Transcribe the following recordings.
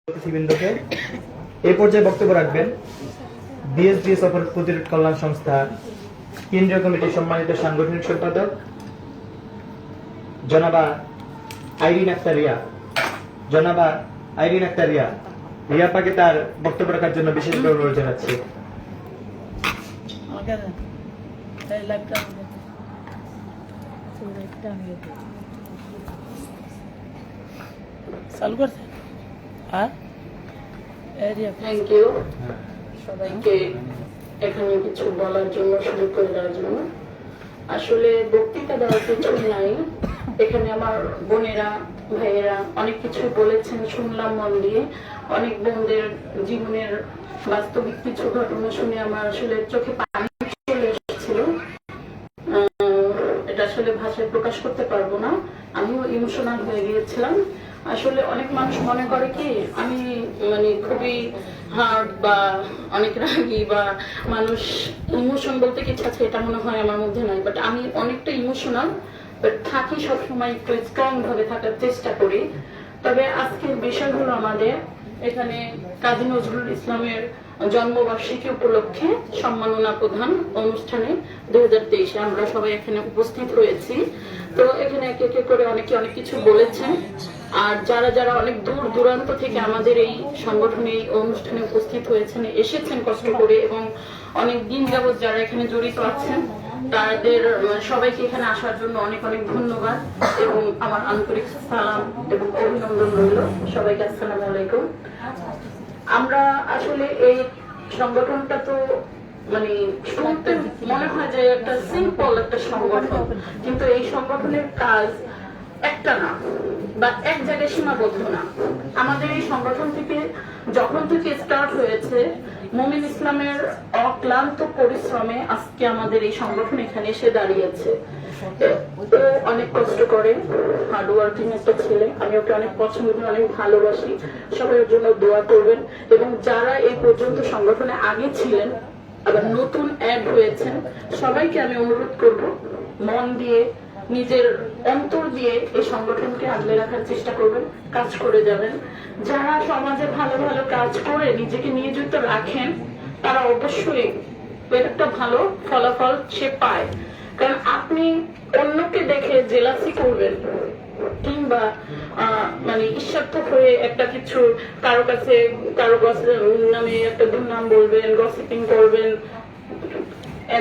অতিথিবৃন্দকে এই পর্যায়ে বক্তব্য রাখবেন বিএসডিএস অপরাধ প্রতিরোধ কল্যাণ সংস্থা কেন্দ্রীয় কমিটির সম্মানিত সাংগঠনিক সম্পাদক জনাবা আইরিন আক্তার রিয়া রিয়া পাকে তার বক্তব্য রাখার জন্য বিশেষভাবে অনুরোধ জানাচ্ছি। থ্যাংক ইউ সবাইকে এখানে কিছু বলার জন্য, সুযোগ করে দেওয়ার জন্য। আসলে বক্তৃতা দেওয়ার কিছু নাই, এখানে আমার বোনেরা ভাইয়েরা অনেক কিছু বলেছেন, শুনলাম মন দিয়ে। অনেক বোনদের জীবনের বাস্তবিক কিছু ঘটনা শুনে আমার আসলে চোখে পানি চলে এসেছিল। এটা আসলে ভাষায় প্রকাশ করতে পারবো না, আমিও ইমোশনাল হয়ে গিয়েছিলাম। আসলে অনেক মানুষ মনে করে কি আমি খুবই হার্ড বা অনেক রাগী বা মানুষ ইমোশন বলতে কিছু আছে, এটা মনে হয় আমার মধ্যে নাই। বাট আমি অনেকটা ইমোশনাল, বাট থাকি সবসময় একটু স্ট্রং ভাবে থাকার চেষ্টা করি। তবে আজকের বিষয় হলো আমাদের এখানে কাজী নজরুল ইসলামের জন্মবার্ষিকী উপলক্ষে সম্মাননা প্রদান অনুষ্ঠানে 2023 আমরা সবাই এখানে উপস্থিত হয়েছি। তো এখানে একে একে করে অনেকে অনেক কিছু বলেছেন, আর যারা যারা অনেক দূর দূরান্ত থেকে আমাদের এই সংগঠনে এই অনুষ্ঠানে উপস্থিত হয়েছেন, এসেছেন কষ্ট করে, এবং অনেক দিন যাবত যারা এখানে জড়িত আছেন তাদের সবাইকে এখানে আসার জন্য অনেক অনেক ধন্যবাদ এবং আমার আন্তরিক সালাম এবং অভিনন্দন রইল সবাইকে। আসসালামু আলাইকুম। আমরা আসলে এই সংগঠনটা তো শুনতে মনে হয় যে একটা সিম্পল একটা সংগঠন, কিন্তু এই সংগঠনের কাজ একটা না বা এক জায়গায় সীমাবদ্ধ না। আমাদের এই সংগঠন থেকে যখন থেকে স্টার্ট হয়েছে, মুমিন ইসলামের অক্লান্ত পরিশ্রমে আজকে আমাদের এই সংগঠন এখানে এসে দাঁড়িয়েছে। ও অনেক কষ্ট করে, হার্ড ওয়ার্কিং একটা ছেলে, আমি ওকে অনেক পছন্দ করি, অনেক ভালোবাসি। সবাই ওর জন্য দোয়া করবেন, এবং যারা এই পর্যন্ত সংগঠনে আগে ছিলেন আবার নতুন অ্যাড হয়েছেন, সবাইকে আমি অনুরোধ করব মন দিয়ে নিজের অন্তর দিয়ে এই সংগঠনকে আগলে রাখার চেষ্টা করবেন, কাজ করে যাবেন। যারা সমাজে ভালো ভালো কাজ করে নিজেকে নিয়োজিত রাখেন তারা অবশ্যই এর একটা ভালো ফলাফল সে পায়। কারণ আপনি অন্যকে দেখে জেলাসি করবেন কিংবা ঈর্ষাত্মক হয়ে একটা কিছু কারো কাছে কারো নামে একটা দুর্নাম বলবেন, গসিপিং করবেন,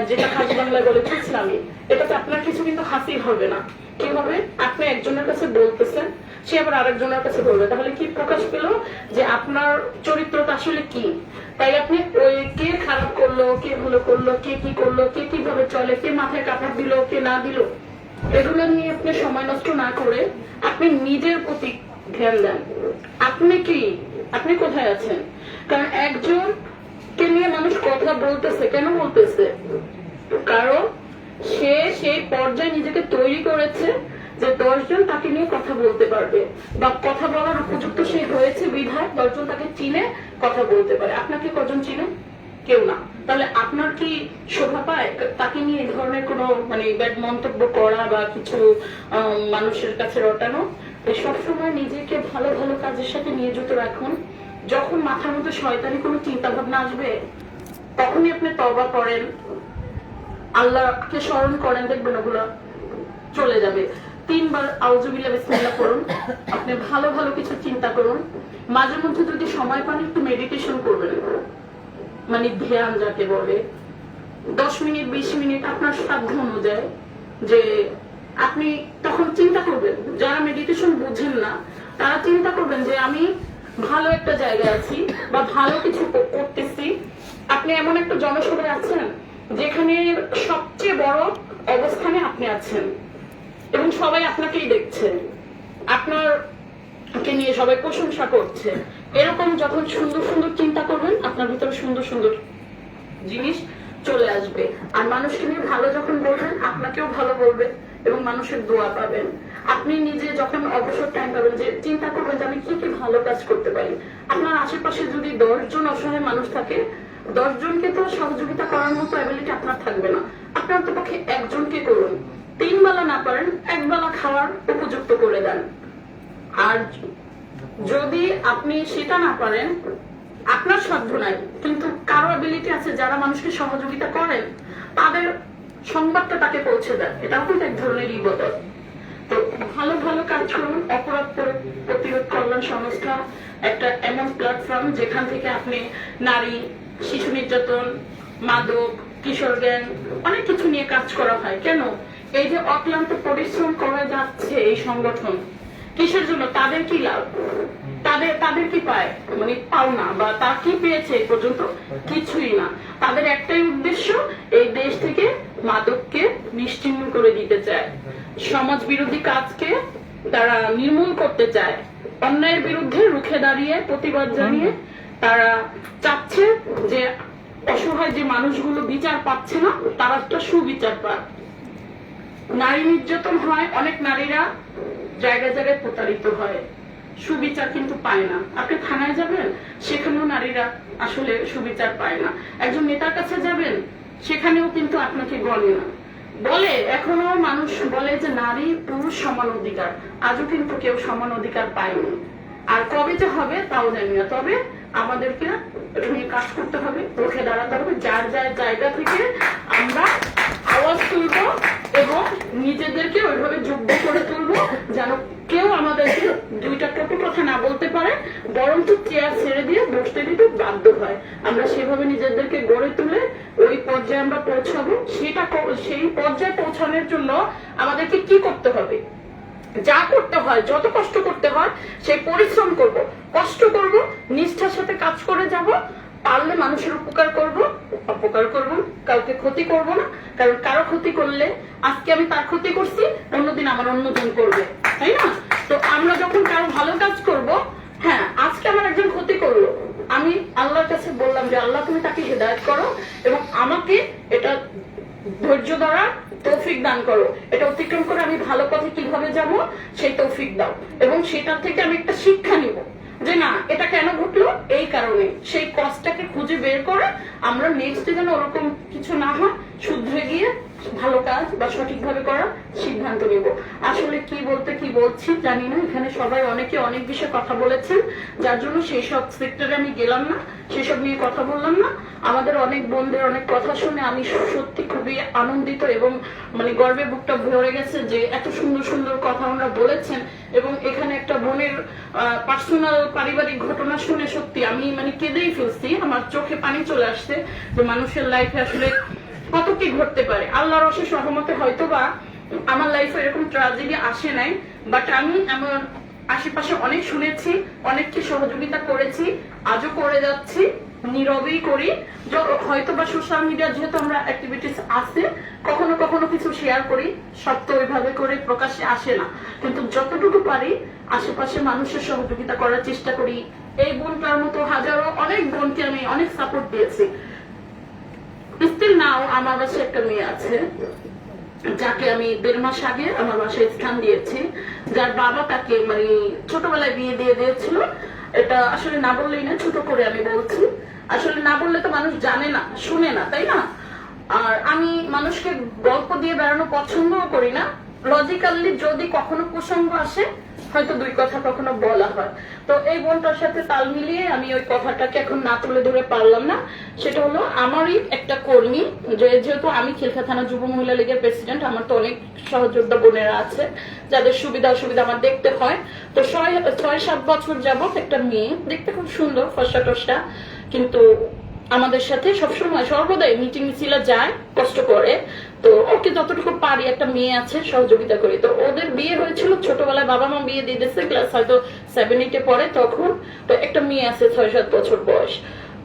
যেটা খাস বাংলায় বলে ইসলামী, এটাতে আপনার কিছু কিন্তু হাসিল হবে না। কি হবে? আপনি একজনের কাছে বলতেছেন, সে আবার আরেকজনের কাছে বলবে, তাহলে কি প্রকাশ পেল যে আপনার চরিত্রটা আসলে কি? তাই আপনি ওই কে খারাপ করলো, কে ভালো করলো, কে কি করলো, কে কিভাবে চলে, কে মাথায় কাপড় দিল, কে না দিল, এগুলো নিয়ে আপনি সময় নষ্ট না করে আপনি নিজের প্রতি ধ্যান দেন। আপনি কি, আপনি কোথায় আছেন? কারণ একজন কে নিয়ে মানুষ কথা বলতেছে, কেন বলতেছে? কারণ সে সেই পর্যায়ে নিজেকে তৈরি করেছে যে 10 জন তাকে নিয়ে কথা বলতে পারবে, বা কথা বলার উপযুক্ত সে হয়েছে বিধায় 10 জন তাকে চিনে কথা বলতে পারে। আপনাকে কজন চিনে? কেউ না। তাহলে আপনার কি শোভা পায় তাকে নিয়ে এই ধরনের কোনো ব্যাড মন্তব্য করা বা কিছু মানুষের কাছে রটানো? সবসময় নিজেকে ভালো ভালো কাজের সাথে নিয়োজিত রাখুন। যখন মাথার মধ্যে শয়তানি কোনো চিন্তা ভাবনা আসবে তখনই আপনি তওবা করেন, আল্লাহকে স্মরণ করেন, দেখবেন ওগুলো চলে যাবে। 3 বার আউযুবিল্লাহ বিসমিল্লাহ করুন, আপনি ভালো ভালো কিছু চিন্তা করুন। মাঝে মধ্যে যদি সময় পান একটু মেডিটেশন করবেন, ধ্যান যাকে বলে, 10 মিনিট 20 মিনিট আপনার সাধ্য অনুযায়ী। যে আপনি তখন চিন্তা করবেন, যারা মেডিটেশন বুঝেন না তারা চিন্তা করবেন যে আমি ভালো একটা জায়গায় আছি বা ভালো কিছু করতেছি। আপনি এমন একটা জনসভায় আছেন যেখানে সবচেয়ে বড় অবস্থানে আপনি আছেন এবং সবাই আপনাকেই দেখছে, আপনারকে নিয়ে সবাই প্রশংসা করছে। এরকম যখন সুন্দর সুন্দর চিন্তা করবেন আপনার ভিতরে সুন্দর সুন্দর জিনিস চলে আসবে। আর মানুষকে নিয়ে ভালো যখন বলবেন আপনাকেও ভালো বলবে এবং মানুষের দোয়া পাবেন। আপনি নিজে যখন অবসর টাইম পাবেন যে চিন্তা করবেন যে আমি কি কি ভালো কাজ করতে পারি। আপনার আশেপাশে যদি 10 জন অসহায় মানুষ থাকে, 10 জনকে তো সহযোগিতা করার মতো অ্যাবিলিটি আপনার থাকবে না। আপনার তো পক্ষে একজনকে করুন, 3 বেলা না পারেন 1 বেলা খাওয়ার উপযুক্ত করে দেন। আর যদি আপনি সেটা না পারেন, আপনার সাধ্য নাই, কিন্তু কারো অ্যাবিলিটি আছে যারা মানুষকে সহযোগিতা করেন, তাদের সংবাদটা তাকে পৌঁছে দেয়, এটাও কিন্তু এক ধরনের ইবাদত। তো ভালো ভালো কাজ করুন। অপরাধ প্রতিরোধ কল্যাণ সংস্থা একটা এমন প্ল্যাটফর্ম যেখান থেকে আপনি নারী, শিশু নির্যাতন, মাদক, কিশোর গ্যাং, অনেক কিছু নিয়ে কাজ করা হয়। কেন? এই যে অক্লান্ত পরিশ্রম করে যাচ্ছে এই সংগঠন, কিসের জন্য? তাদের কি লাভ, তাদের কি পায়, মানে পাওনা, বা তা কি পেয়েছে এই পর্যন্ত? কিছুই না। তাদের একটাই উদ্দেশ্য, এই দেশ থেকে মাদককে নিশ্চিহ্ন করে দিতে চায়, সমাজ বিরোধী কাজকে তারা নির্মূল করতে চায়, অন্যায়ের বিরুদ্ধে রুখে দাঁড়িয়ে প্রতিবাদ জানিয়ে তারা চাচ্ছে যে অসহায় যে মানুষগুলো বিচার পাচ্ছে না, তারা একটা সুবিচার পায়। নারী নির্যাতন হয়, অনেক নারীরা জায়গায় জায়গায় প্রতারিত হয়, সুবিচার কিন্তু পায় না। আপনি থানায় যাবেন, সেখানেও নারীরা আসলে সুবিচার পায় না। একজন নেতার কাছে যাবেন, সেখানেও কিন্তু আপনাকে গণে না। বলে, এখনো মানুষ বলে যে নারী পুরুষ সমান অধিকার, আজও কিন্তু কেউ সমান অধিকার পায়নি। আর কবে যে হবে তাও জানি না। তবে আমাদেরকে এটা নিয়ে কাজ করতে হবে, রুখে দাঁড়াতে হবে, যার যার জায়গা থেকে আমরা আওয়াজ তুলব এবং নিজেদেরকে ওইভাবে যোগ্য করে তুলবো যেন কেউ আমাদেরকে দুইটা কটু কথা না বলতে পারে, বরঞ্চ চেয়ার ছেড়ে দিয়ে বসতে দিতে বাধ্য হয়। আমরা সেভাবে নিজেদেরকে গড়ে তুলে ওই পর্যায়ে আমরা পৌঁছাবো। সেই পর্যায়ে পৌঁছানোর জন্য আমাদেরকে কি করতে হবে? যা করতে হয়, যত কষ্ট করতে হয়, সেই পরিশ্রম করব, কষ্ট করব, নিষ্ঠার সাথে কাজ করে যাব। পারলে মানুষের উপকার করব, অপকার করব, কাউকে ক্ষতি করব না। কারণ কারো ক্ষতি করলে, আজকে আমি তার ক্ষতি করছি, অন্যদিন আমার অন্যজন করবে, তাই না? তো আমরা যখন কারো ভালো কাজ করব, হ্যাঁ আজকে আমার একজন ক্ষতি করলো, আমি আল্লাহর কাছে বললাম যে আল্লাহ তুমি তাকে হেদায়েত করো এবং আমাকে এটা ধৈর্য ধরা তৌফিক দান করো, এটা অতিক্রম করে আমি ভালো পথে কিভাবে যাব সেই তৌফিক দাও। এবং সেটার থেকে আমি একটা শিক্ষা নিব যে না, এটা কেন ঘটলো, এই কারণে। সেই কষ্টটাকে খুঁজে বের করে আমরা নেক্সট যেন ওরকম কিছু না হয়, শুধরে গিয়ে ভালো কাজ বা সঠিকভাবে করার সিদ্ধান্ত নিব। আসলে কি বলতে কি বলছি জানি না, এখানে সবাই অনেকে অনেক বিষয়ে কথা বলেছেন, যার জন্য সেই সব সেক্টরে আমি গেলাম না, সেসব নিয়ে কথা বললাম না। আমাদের অনেক বোনদের অনেক কথা শুনে আমি সত্যি খুবই আনন্দিত এবং মানে গর্বে বুকটা ভরে গেছে যে এত সুন্দর সুন্দর কথা ওনারা বলেছেন। এবং এখানে একটা বোনের পার্সোনাল পারিবারিক ঘটনা শুনে সত্যি আমি মানে কেঁদেই ফেলছি, আমার চোখে পানি চলে আসছে যে মানুষের লাইফে আসলে কত কি ঘটতে পারে। আল্লাহর অশেষ রহমতে হয়তো বা আমার লাইফে এরকম ট্র্যাজেডি আসে নাই, বাট আমি আমার আশেপাশে অনেক শুনেছি, অনেককে সহযোগিতা করেছি, আজও করে যাচ্ছি, নীরবেই করি। হয়তো বা সোশ্যাল মিডিয়া যেহেতু আমরা অ্যাক্টিভিটিস আছে, কখনো কখনো কিছু শেয়ার করি, সব তো ওইভাবে করে প্রকাশ্যে আসে না, কিন্তু যতটুকু পারি আশেপাশে মানুষের সহযোগিতা করার চেষ্টা করি। এই বোনটার মতো হাজারো অনেক বোনকে আমি অনেক সাপোর্ট দিয়েছি। স্টিল নাও আমার বাসায় একটা মেয়ে আছে যাকে আমি 1.5 মাস আগে আমার বাসায় স্থান দিয়েছি, যার বাবা তাকে মানে ছোটবেলায় বিয়ে দিয়ে দিয়েছিল। এটা আসলে না বললেই না, ছোট করে আমি বলছি, আসলে না বললে তো মানুষ জানে না, শুনে না, তাই না? আর আমি মানুষকে গল্প দিয়ে বেড়ানো পছন্দও করি না। লজিক্যালি যদি কখনো প্রসঙ্গ আসে, হয়তো দুই কথা কখনো বলা হয়। তো এই বোনটার সাথে তাল মিলিয়ে আমি ওই কথাটাকে এখন না তুলে ধরে পারলাম না। সেটা হলো আমারই একটা কর্মী, যেহেতু আমি খিলখা থানা যুব মহিলা লীগের প্রেসিডেন্ট, আমার তো অনেক সহযোদ্ধা বোনেরা আছে যাদের সুবিধা অসুবিধা আমার দেখতে হয়। তো 6-7 বছর যাবত একটা মেয়ে, দেখতে খুব সুন্দর, ফর্সা টসা, কিন্তু আমাদের সাথে সবসময় সর্বদাই মিটিং মিছিলে যায়, কষ্ট করে। তো ওকে যতটুকু পারি, একটা মেয়ে আছে, সহযোগিতা করি। তো ওদের বিয়ে হয়েছিল ছোটবেলায়, বাবা মা বিয়ে দিয়ে দিচ্ছে, ক্লাস হয়তো 7-8 পড়ে তখন। তো একটা মেয়ে আছে 6-7 বছর বয়স।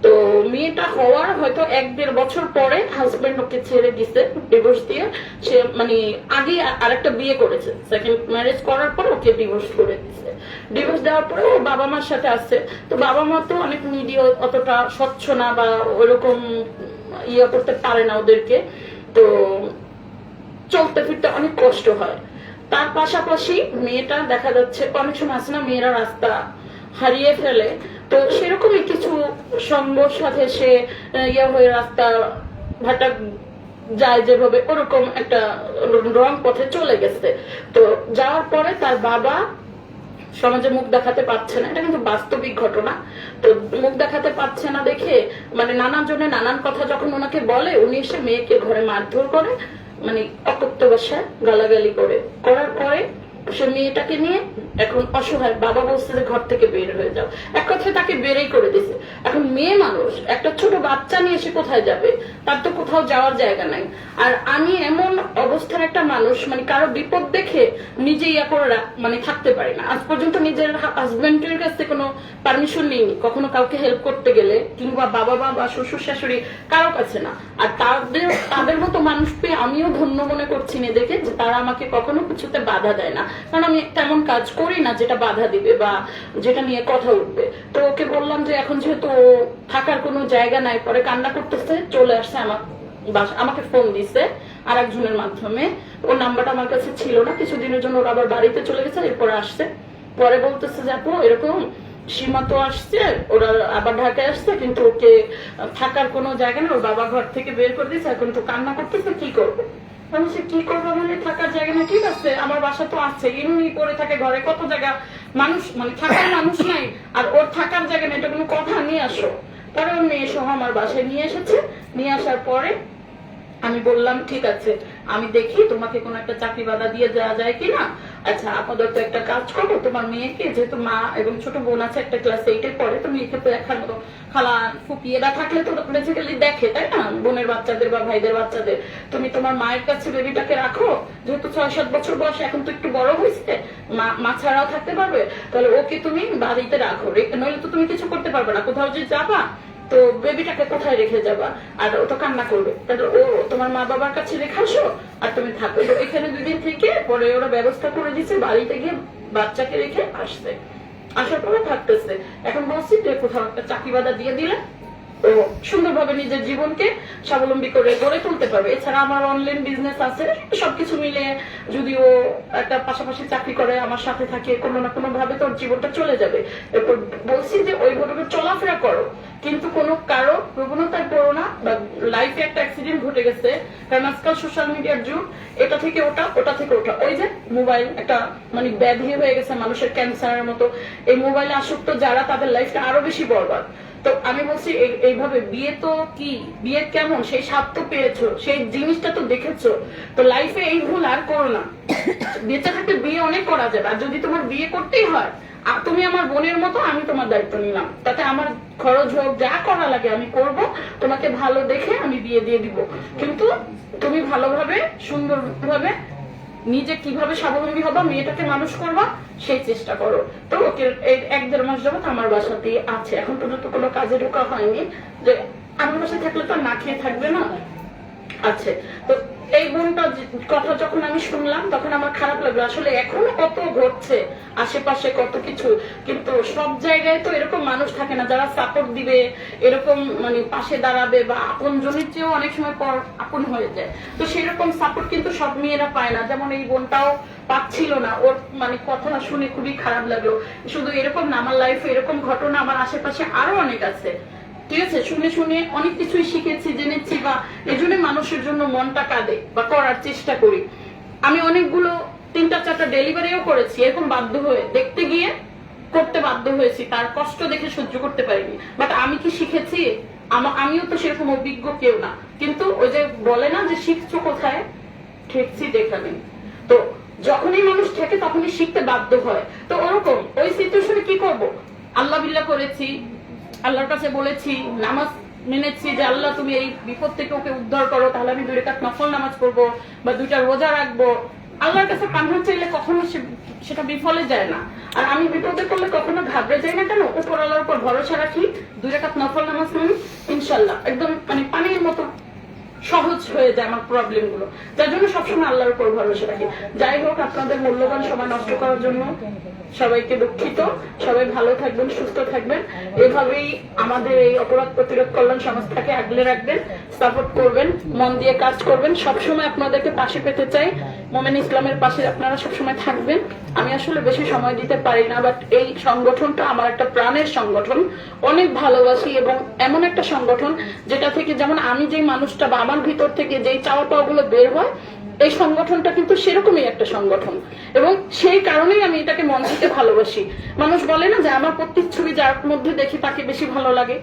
তো মেয়েটা হওয়ার হয়তো 1-1.5 বছর পরে হাজবেন্ড ওকে ছেড়ে দিছে, ডিভোর্স দিয়ে। সে মানে আগে আরেকটা বিয়ে করেছে, সেকেন্ড ম্যারেজ করার পর ওকে ডিভোর্স করে দিছে। ডিভোর্স দেওয়ার পরে ও বাবা মার সাথে আছে। তো বাবা মা তো অনেক নিডি, অতটা স্বচ্ছ না বা ওইরকম ইয়ে করতে পারে না ওদেরকে, তো চলতে ফিরতে অনেক কষ্ট হয়। তার পাশাপাশি মেয়েটা দেখা যাচ্ছে অনেক সময় আছে না, মেয়েরা রাস্তা হারিয়ে ফেলে, তো সেরকমই কিছু সঙ্গর সাথে সে ইয়ে হয়ে রাস্তা ভাটা যায় যেভাবে, ওরকম একটা রং পথে চলে গেছে। তো যাওয়ার পরে তার বাবা সমাজে মুখ দেখাতে পারছে না, এটা কিন্তু বাস্তবিক ঘটনা। তো মুখ দেখাতে পারছে না দেখে মানে নানান জনে নানান কথা যখন ওনাকে বলে, উনি এসে মেয়েকে ঘরে মারধর করে, মানে অকথ্য ভাষায় গালাগালি করার পরে সে মেয়েটাকে নিয়ে এখন অসহায়, বাবা বলছে যে ঘর থেকে বের হয়ে যাও, এক কথায় তাকে বেরই করে দিছে। এখন মেয়ে মানুষ একটা ছোট বাচ্চা নিয়ে এসে কোথায় যাবে, তার তো কোথাও যাওয়ার জায়গা নাই। আর আমি এমন অবস্থার একটা মানুষ, মানে কারো বিপদ দেখে নিজে ইয়া করে মানে থাকতে পারি না। আজ পর্যন্ত নিজের হাজবেন্ডের কাছ থেকে কোনো পারমিশন নিইনি কখনো কাউকে হেল্প করতে গেলে, কিংবা বাবা বা শ্বশুর শাশুড়ি কারো কাছে না। আর তাদের মতো মানুষ পেয়ে আমিও ধন্য মনে করছি নিজেকে, যে তারা আমাকে কখনো কিছুতে বাধা দেয় না, কারণ আমি তেমন কাজ করি না যেটা বাধা দিবে বা যেটা নিয়ে কথা উঠবে। তো ওকে বললাম যে এখন যেহেতু থাকার কোনো জায়গা নাই, পরে কান্না করতেছে, চলে আসছে আমাকে ফোন দিছে আর একজনের মাধ্যমে। ওর নাম্বারটা আমার কাছে ছিল না, কিছুদিনের জন্য ওরা আবার বাড়িতে চলে গেছে, এরপরে আসছে। পরে বলতেছে যে আপু এরকম সীমা তো আসছে, ওরা আবার ঢাকায় আসছে, কিন্তু ওকে থাকার কোনো জায়গা নেই, ওর বাবা ঘর থেকে বের করে দিয়েছে, এখন তো কান্না করতেছে, কি করবো? সে কি করবো মানে থাকার জায়গা না, ঠিক আছে আমার বাসা তো আছে, এমনি পড়ে থাকে ঘরে, কত জায়গা মানুষ, মানে থাকার মানুষ নাই, আর ওর থাকার জায়গা নেই, এটা কোনো কথা, নিয়ে আসো। পরে ওর মেয়ে সহ আমার বাসায় নিয়ে এসেছে। নিয়ে আসার পরে আমি বললাম ঠিক আছে, আমি দেখি তোমাকে কোনো একটা চাকরি বাধা দিয়ে দেওয়া যায় কিনা। আচ্ছা আপাতত একটা কাজ করো, তোমার মেয়েকে, যেহেতু মা এবং ছোট বোন আছে, একটা ক্লাস 8-এ পড়ে, তুমি একে তো দেখার মতো খালা ফুপি এরা থাকলে তো বেসিক্যালি দেখে, তাই না, বোনের বাচ্চাদের বা ভাইদের বাচ্চাদের। তুমি তোমার মায়ের কাছে বেবিটাকে রাখো, যেহেতু 6-7 বছর বয়স, এখন তো একটু বড় হয়েছে, মা ছাড়াও থাকতে পারবে, তাহলে ওকে তুমি বাড়িতে রাখো, নইলে তো তুমি কিছু করতে পারবে না, কোথাও যে যাবা তো বেবিটাকে কোথায় রেখে যাবা, আর ও তো কান্না করবে, তাহলে ও তোমার মা বাবার কাছে রেখে আসো আর তুমি থাকো। তো এখানে 2 দিন থেকে পরে ওরা ব্যবস্থা করে দিচ্ছে, বাড়িতে গিয়ে বাচ্চাকে রেখে আসছে, আসার পরে থাকতেছে। এখন বলছি যে কোথাও একটা চাকরি বাধা দিয়ে দিলে ও সুন্দরভাবে নিজের জীবনকে স্বাবলম্বী করে গড়ে তুলতে পারবে। এছাড়া আমার অনলাইন বিজনেস আছে, সবকিছু মিলে যদি ও একটা পাশাপাশি চাকরি করে আমার সাথে থাকে, কোনো না কোনো ভাবে তোর জীবনটা চলে যাবে। এরপর বলছি যে ওইভাবে চলাফেরা করো, কিন্তু কোনো কারো প্রবণতায় পড়ো না, বা লাইফে একটা অ্যাক্সিডেন্ট ঘটে গেছে, কারণ আজকাল সোশ্যাল মিডিয়ার যুগ, এটা থেকে ওটা, ওটা থেকে ওটা, ওই যে মোবাইল একটা মানে ব্যাধি হয়ে গেছে মানুষের, ক্যান্সারের মতো। এই মোবাইলে আসক্ত যারা, তাদের লাইফটা আরো বেশি বরবাদ। তো আমি বলছি এইভাবে বিয়ে তো কি, বিয়ে কেমন, সেই স্বাদ তো পেয়েছো, সেই জিনিসটা তো দেখেছো, তো লাইফে এই ভুল আর করো না। বেঁচে থাকতে বিয়ে অনেক করা যাবে, আর যদি তোমার বিয়ে করতেই হয়, তুমি আমার বোনের মতো, আমি তোমার দায়িত্ব নিলাম, তাতে আমার খরচ হোক, যা করা লাগে আমি করব, তোমাকে ভালো দেখে আমি বিয়ে দিয়ে দিব, কিন্তু তুমি ভালোভাবে সুন্দরভাবে নিজে কিভাবে স্বাবলম্বী হবা, মেয়েটাকে মানুষ করবা, সেই চেষ্টা করো। তো ওকে 1-1.5 মাস যাবত আমার বাসাতেই আছে, এখন পর্যন্ত কোনো কাজে ঢোকা হয়নি, যে আমার বাসায় থাকলে তো না খেয়ে থাকবে না, আছে। তো এই বোনটা কথা যখন আমি শুনলাম তখন আমার খারাপ লাগলো, আসলে এখনো কত ঘটছে আশেপাশে, কত কিছু, কিন্তু সব জায়গায় তো এরকম মানুষ থাকে না যারা সাপোর্ট দিবে, এরকম মানে পাশে দাঁড়াবে, বা আপন জনের চেয়েও অনেক সময় পর আপন হয়ে যায়। তো সেরকম সাপোর্ট কিন্তু সব মেয়েরা পায় না, যেমন এই বোনটাও পাচ্ছিল না। ওর মানে কথা শুনে খুবই খারাপ লাগলো। শুধু এরকম না, আমার লাইফে এরকম ঘটনা আমার আশেপাশে আরো অনেক আছে, ঠিক আছে, শুনে শুনে অনেক কিছুই শিখেছি, জেনেছি, বা এই জন্য মানুষের জন্য মনটা কাঁদে বা করার চেষ্টা করি। আমি অনেকগুলো 3-4টা ডেলিভারিও করেছি, এরকম বাধ্য হয়ে দেখতে গিয়ে করতে বাধ্য হয়েছি, তার কষ্ট দেখে সহ্য করতে পারিনি। বাট আমি কি শিখেছি? আমিও তো সেরকম অভিজ্ঞ কেউ না, কিন্তু ওই যে বলে না যে শিখছো কোথায়, ঠেকছি যেখানে। তো যখনই মানুষ ঠেকে তখনই শিখতে বাধ্য হয়। তো ওরকম ওই সিচুয়েশনে কি করব, আল্লাহ বিল্লাহ করেছি, আল্লাহর কাছে বলেছি, নামাজ মেনেছি যে আল্লাহ তুমি এই বিপদ থেকে ওকে উদ্ধার করো, তাহলে আমি 2 রাকাত নফল নামাজ পড়বো বা 2টা রোজা রাখবো। আল্লাহর কাছে পানাহ চাইলে কখনো সেটা বিফলে যায় না। আর আমি বিপদে পড়লে কখনো ঘাবড়ে যাই না, কেন, উপর আল্লাহর উপর ভরসা রাখি, 2 রাকাত নফল নামাজ পড়ি, ইনশাল্লাহ একদম মানে পানির মতো সহজ হয়ে যায় আমার প্রবলেম গুলো, যার জন্য সবসময় আল্লাহর উপর ভরসা রাখি। যাই হোক, আপনাদের মূল্যবান সময় নষ্ট করার জন্য সবাইকে দুঃখিত। সবাই ভালো থাকবেন, সুস্থ থাকবেন, এভাবেই আমাদের এই অপরাধ প্রতিরোধ কল্যাণ সংস্থাকে আগলে রাখবেন, সাপোর্ট করবেন, মন দিয়ে কাজ করবেন। সবসময় আপনাদেরকে পাশে পেতে চাই, মোমেন ইসলামের পাশে আপনারা সবসময় থাকবেন। আমি আসলে বেশি সময় দিতে পারি না, বাট এই সংগঠনটা আমার একটা প্রাণের সংগঠন, অনেক ভালোবাসি, এবং এমন একটা সংগঠন যেটা থেকে যেমন আমি যেই মানুষটা বা আমার ভিতর থেকে যেই চাওয়া পাওয়া গুলো বের হয়, এই সংগঠনটা কিন্তু সেরকমই একটা সংগঠন, এবং সেই কারণেই আমি এটাকে মন থেকে ভালোবাসি। মানুষ বলে না যে আমার প্রতিচ্ছবি যার মধ্যে দেখি তাকে বেশি ভালো লাগে।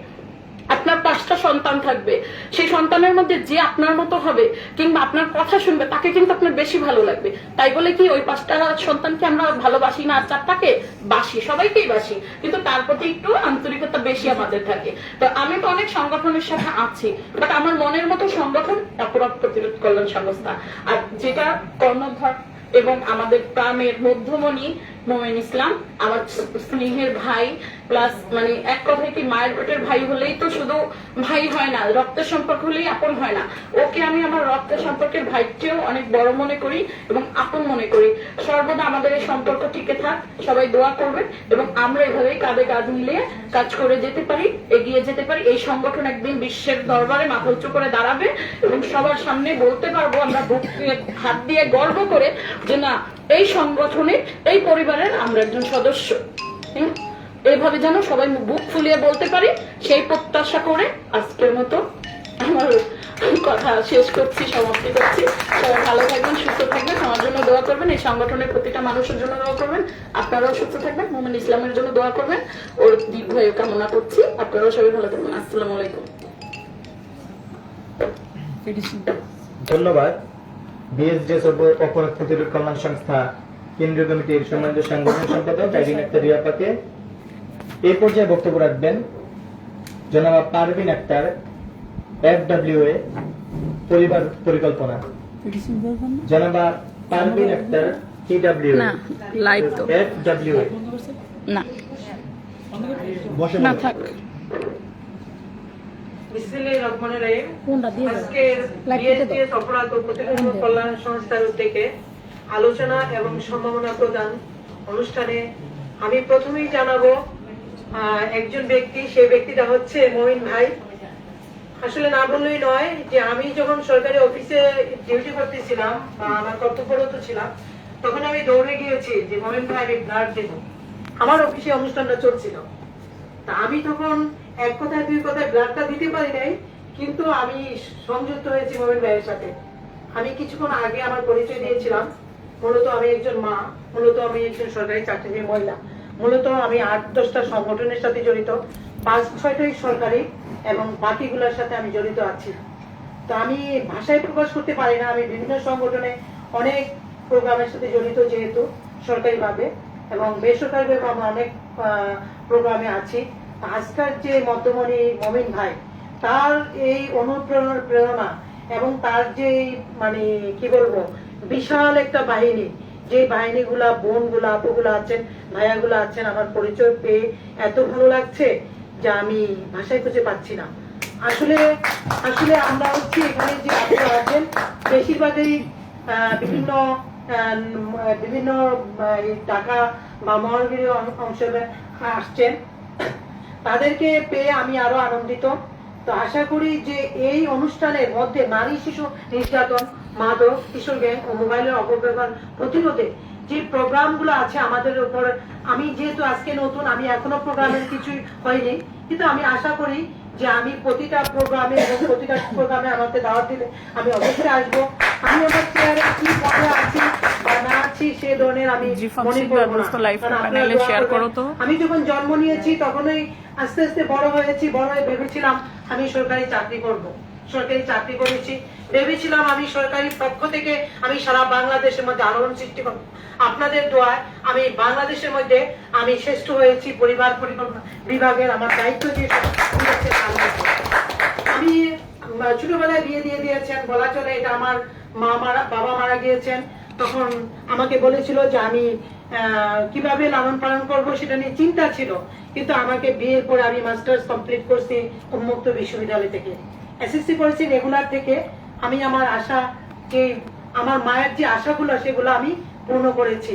আপনার 5টা সন্তান থাকবে, সেই সন্তানের মধ্যে যে আপনার মতো হবে কিংবা আপনার কথা শুনবে তাকে কিন্তু আপনার বেশি ভালো লাগবে। তাই বলে কি ওই 5টা সন্তানকে আমরা ভালোবাসি না, আর 4টাকে বাসি, সবাইকেই বাসি, কিন্তু তার প্রতি একটু আন্তরিকতা বেশি আমাদের থাকে। তো আমি তো অনেক সংগঠনের সাথে আছি, বাট আমার মনের মতো সংগঠন অপরাধ প্রতিরোধ কল্যাণ সংস্থা। আর যেটা কর্ণধার এবং আমাদের প্রাণের মধ্যমণি মোমেন ইসলাম, আমার স্নেহের ভাই, প্লাস মানে এক কথায় কি মায়ের পেটের ভাই হলেই তো শুধু ভাই হয় না, রক্তের সম্পর্ক হলেই আপন হয় না। ওকে আমি আমার রক্তের সম্পর্কের ভাইয়ের চেয়েও অনেক বড় মনে করি এবং আপন মনে করি। সর্বদা আমাদের এই সম্পর্ক টিকে থাক, সবাই দোয়া করবেন এবং আমরা এভাবেই কাঁধে কাঁধ মিলিয়ে কাজ করে যেতে পারি, এগিয়ে যেতে পারি। এই সংগঠন একদিন বিশ্বের দরবারে মাথা উঁচু করে দাঁড়াবে এবং সবার সামনে বলতে পারবো আমরা বুক দিয়ে হাত দিয়ে গর্ব করে যে না, এই সংগঠনের এই পরিবারের আমরা একজন সদস্য। এইভাবে যেন সবাই বুক ফুলিয়ে বলতে পারি, সেই প্রত্যাশা করে আজকের মতো আমার কথা শেষ করছি, সমাপ্তি করছি। সবাই ভালো থাকবেন, সুস্থ থাকবেন, আমার জন্য দোয়া করবেন, এই সংগঠনের প্রতিটা মানুষের জন্য দোয়া করবেন, আপনারাও সুস্থ থাকবেন, মোমেন ইসলামের জন্য দোয়া করবেন, ওর দীর্ঘায়ু কামনা করছি। আপনারাও সবাই ভালো থাকবেন। আসসালামু আলাইকুম। ধন্যবাদ। বিএসডিএস অপরাধ প্রতিরোধ কল্যাণ সংস্থা কেন্দ্রীয় কমিটির সম্মানিত সাংগঠনিক সম্পাদক আইরিন আক্তার রিয়াপাকে। এই পর্যায়ে বক্তব্য রাখবেন জনাব পারভিন আক্তার, FWA পরিবার পরিকল্পনা। জনাব পারভিন আক্তার, TWA না লাইভ তো FWA না বসে না থাক। বিসমিল্লাহির রহমানির রহিম। আজকের বিএসডিএস অপরাধ ও প্রতিরোধ কল্যাণ সংস্থার উদ্যোগে আলোচনা এবং সম্ভাবনা প্রদান অনুষ্ঠানে আমি প্রথমেই জানাবো একজন ব্যক্তি, সেই ব্যক্তিটা হচ্ছে মঈন ভাই। আসলে না বললেই নয় যে আমি যখন সরকারি অফিসে ডিউটি করতেছিলাম বা আমার কর্তব্যরত ছিলাম, তখন আমি দৌড়ে গিয়েছি যে মঈন ভাই আমি ব্লাড দেবো। আমার অফিসে অনুষ্ঠানটা চলছিল, তা আমি তখন এক কথায় দুই কথায় ব্লাডটা দিতে পারি নাই, কিন্তু আমি সংযুক্ত হয়েছি মঈন ভাইয়ের সাথে। আমি কিছুক্ষণ আগে আমার পরিচয় দিয়েছিলাম। মূলত আমি একজন মা, মূলত আমি একজন সরকারি চাকরিজীবী মহিলা, মূলত আমি 8-10টা সংগঠনের সাথে জড়িত, 5-6টাই সরকারি এবং বাকিগুলোর সাথে আমি জড়িত আছি। তো আমি ভাষায় প্রকাশ করতে পারি না। আমি বিভিন্ন সংগঠনে অনেক প্রোগ্রামের সাথে জড়িত, যেহেতু সরকারিভাবে এবং বেসরকারিভাবে আমরা অনেক প্রোগ্রামে আছি। আজকাল যে মধ্যমণি মমিন ভাই, তার এই অনুপ্রেরণা এবং তার যে মানে কি বলবো বিশাল একটা বাহিনী, যে বাহিনীগুলা বোনগুলা আপুগুলা আছেন, ভাইয়াগুলা আছেন, আমার পরিচয় পেয়ে এত ভালো লাগছে যে আমি ভাষায় খুঁজে পাচ্ছি না। আসলে আসলে আমরা হচ্ছে এখানে যে আপনারা আছেন বেশিরভাগই বিভিন্ন বিভিন্ন টাকা বা মহানগরী অংশে আসছেন, তাদেরকে পেয়ে আমি আরো আনন্দিত। তো আশা করি যে এই অনুষ্ঠানের মধ্যে নারী শিশু নির্যাতন, মাদক, কিশোর গ্যাং ও মোবাইলের অপব্যবহার প্রতিরোধে যে প্রোগ্রামগুলো আছে আমাদের উপর, আমি যেহেতু আজকে নতুন, আমি এখনো প্রোগ্রামের কিছুই হয়নি, কিন্তু আমি আশা করি যে আমি প্রতিটা প্রোগ্রামে এবং প্রতিটা প্রোগ্রামে আমাকে দাওয়াত দিলে আমি অবশ্যই আসবো। আমি আমার চেয়ারে কি পদে আছি বা না আছি সে ধরনের আমি মনে করবো না। আমি যখন জন্ম নিয়েছি তখনই আস্তে আস্তে বড় হয়েছি, বড় হয়ে ভেবেছিলাম আমি সরকারি চাকরি করব, সরকারি চাকরি করেছি, ভেবেছিলাম আমি সরকারি পক্ষ থেকে আমি সারা বাংলাদেশের মধ্যে আলোড়ন সৃষ্টি করব। আপনাদের দোয়ায় আমি বাংলাদেশের মধ্যে আমি শ্রেষ্ঠ হয়েছি পরিবার পরিকল্পনা বিভাগের আমার দায়িত্ব দিয়ে। আমি ছোটবেলায় বিয়ে দিয়ে দিয়েছেন, বলা চলে এটা আমার বাবা মারা গিয়েছেন, তখন আমাকে বলেছিল যে আমি কিভাবে লালন পালন করব সেটা নিয়ে চিন্তা ছিল, কিন্তু আমাকে বিয়ের পরে আমি মাস্টার্স কমপ্লিট করছি উন্মুক্ত বিশ্ববিদ্যালয় থেকে, এসএসসি করেছি রেগুলার থেকে। আমি আমার আশা যে আমার মায়ের যে আশাগুলো সেগুলো আমি পূর্ণ করেছি।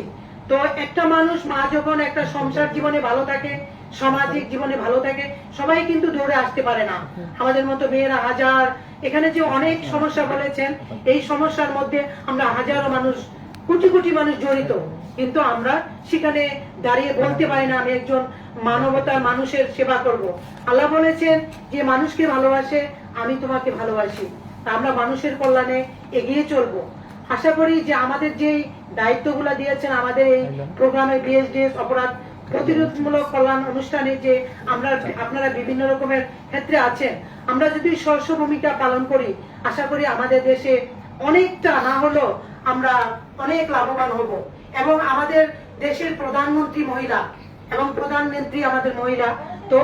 তো একটা মানুষ মা যখন একটা সংসার জীবনে ভালো থাকে, সামাজিক জীবনে ভালো থাকে, সবাই কিন্তু দৌড়ে আসতে পারে না। আমাদের মতো মেয়েরা হাজার, এখানে যে অনেক সমস্যা বলেছেন, এই সমস্যার মধ্যে আমরা হাজারো মানুষ, কোটি কোটি মানুষ জড়িত, কিন্তু আমরা সেখানে দাঁড়িয়ে বলতে পারি না আমি একজন মানবতার মানুষের সেবা করব। আল্লাহ বলেছেন যে মানুষকে ভালোবাসে আমি তোমাকে ভালোবাসি, তা আমরা মানুষের কল্যাণে এগিয়ে চলবো। আশা করি যে আমাদের যে দায়িত্বগুলো দিয়েছেন আমাদের এই প্রোগ্রামে বিএসডিএস অপরাধ প্রতিরোধমূলক কল্যাণ অনুষ্ঠানে যে আপনারা বিভিন্ন রকমের ক্ষেত্রে আছেন, আমরা যদি স্বস্ব ভূমিকা পালন করি আশা করি আমাদের দেশে অনেকটা না হলেও আমরা অনেক লাভবান হব। এবং আমাদের দেশের প্রধানমন্ত্রী মহিলা এবং প্রধানমন্ত্রী আমাদের মহিলা, তো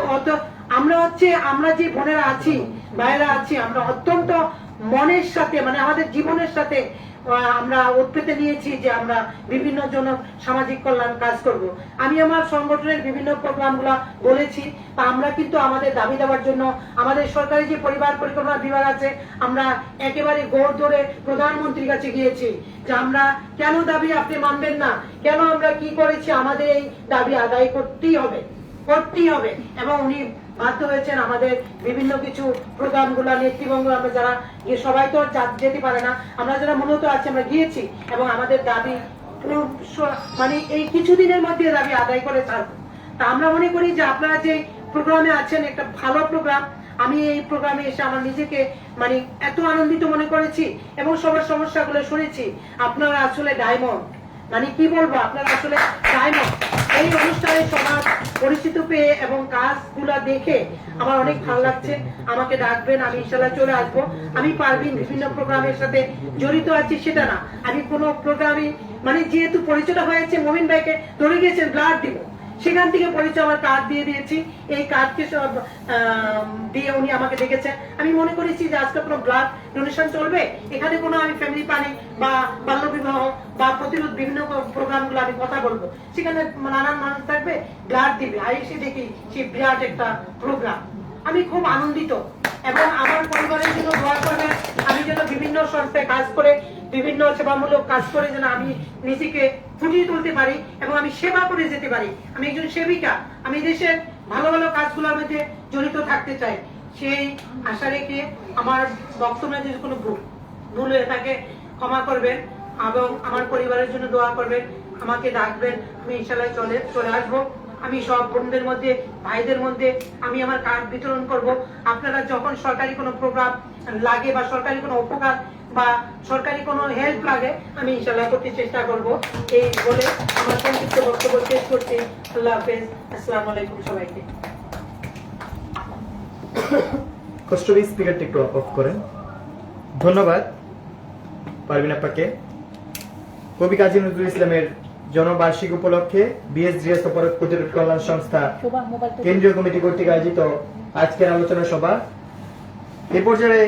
আমরা যে বোনেরা আছি ভাইয়েরা আছি আমরা অত্যন্ত মনের সাথে মানে আমাদের জীবনের সাথে আমরা উৎপেতে নিয়েছি যে আমরা বিভিন্ন জন সামাজিক কল্যাণ কাজ করব। আমি আমার সংগঠনের বিভিন্ন প্রোগ্রামগুলো বলেছি, তা আমরা কিন্তু আমাদের দাবি দেওয়ার জন্য আমাদের সরকারি যে পরিবার পরিকল্পনা বিভাগ আছে আমরা একেবারে গোড় ধরে প্রধানমন্ত্রীর কাছে গিয়েছি যে আমরা কেন দাবি আপনি মানবেন না, কেন আমরা কি করেছি, আমাদের এই দাবি আদায় করতেই হবে এবং উনি বাধ্য হয়েছেন আমাদের বিভিন্ন কিছু প্রোগ্রামগুলো নেতৃবৃন্দ আমরা যারা সবাই তো যেতে পারে না, আমরা যারা মূলত আছি আমরা গিয়েছি এবং আমাদের দাবি মানে এই কিছুদিনের মধ্যে দাবি আদায় করে ছাড়বো। তা আমরা মনে করি যে আপনারা যে প্রোগ্রামে আছেন একটা ভালো প্রোগ্রাম। আমি এই প্রোগ্রামে এসে আমার নিজেকে মানে এত আনন্দিত মনে করেছি এবং সবার সমস্যাগুলো শুনেছি। আপনারা আসলে ডায়মন্ড, মানে কি বলবো, আপনারা আসলে ডায়মন্ড। এই অনুষ্ঠানে সবার পরিচিত পেয়ে এবং কাজগুলা দেখে আমার অনেক ভালো লাগছে। আমাকে ডাকবেন, আমি ইনশাল্লাহ চলে আসবো। আমি পারভিন বিভিন্ন প্রোগ্রামের সাথে জড়িত আছি সেটা না, আমি কোনো প্রোগ্রামে মানে যেহেতু পরিচয়টা হয়েছে মমিন ভাইকে ধরে গেছেন ব্লাড দিব, সেখান থেকে পরিচয় আমার কার্ড দিয়ে দিয়েছি। এই কার্ডকে সব দিয়ে উনি আমাকে ডেকেছেন। আমি মনে করেছি যে আজকে কোনো ব্লাড ডোনেশন চলবে, এখানে কোনো আমি ফ্যামিলি প্ল্যানিং বা বাল্য বিবাহ বা প্রতিরোধ বিভিন্ন প্রোগ্রামগুলো আমি কথা বলবো, সেখানে নানান মানুষ থাকবে ব্লাড দিবে। আর এসে দেখি সেই বিরাট একটা প্রোগ্রাম, আমি খুব আনন্দিত এবং আমার পরিবারের জন্য দোয়া করবেন। আমি যেন বিভিন্ন সংস্থায় কাজ করে বিভিন্ন সেবামূলক কাজ করে যেন আমি নিজেকে ফুটিয়ে তুলতে পারি এবং আমি সেবা করে যেতে পারি। আমি একজন সেবিকা, আমি দেশের ভালো ভালো কাজগুলোর মধ্যে জড়িত থাকতে চাই। সেই আশা রেখে আমার বক্তব্যে যদি কোনো ভুল হয়ে থাকে ক্ষমা করবেন এবং আমার পরিবারের জন্য দোয়া করবেন, আমাকে ডাকবেন, আমি ইনশাল্লাহ চলে আসবো। আমি সব বোনদের মধ্যে ভাইদের মধ্যে আমি আমার কার্ড বিতরণ করব। আপনারা যখন সরকারি কোনো প্রোগ্রাম লাগে বা সরকারি কোনো উপকার বা সরকারি কোনো হেল্প লাগে আমি ইনশাল্লাহ করতে চেষ্টা করব। এই বলে আমার সংক্ষিপ্ত বক্তব্য শেষ করছি। আল্লাহ হাফেজ, আসসালামু আলাইকুম সবাইকে। কষ্ট করে স্পিকারটা একটু অফ করেন। ধন্যবাদ পারভিন আপাকে। কবি কাজী নজরুল ইসলামের জন্মবার্ষিক উপলক্ষে বিএসডিএস অপরাধ প্রতিরোধ কল্যাণ সংস্থা কেন্দ্রীয় কমিটি কর্তৃক আয়োজিত আজকের আলোচনা সভা এ পর্যায়ে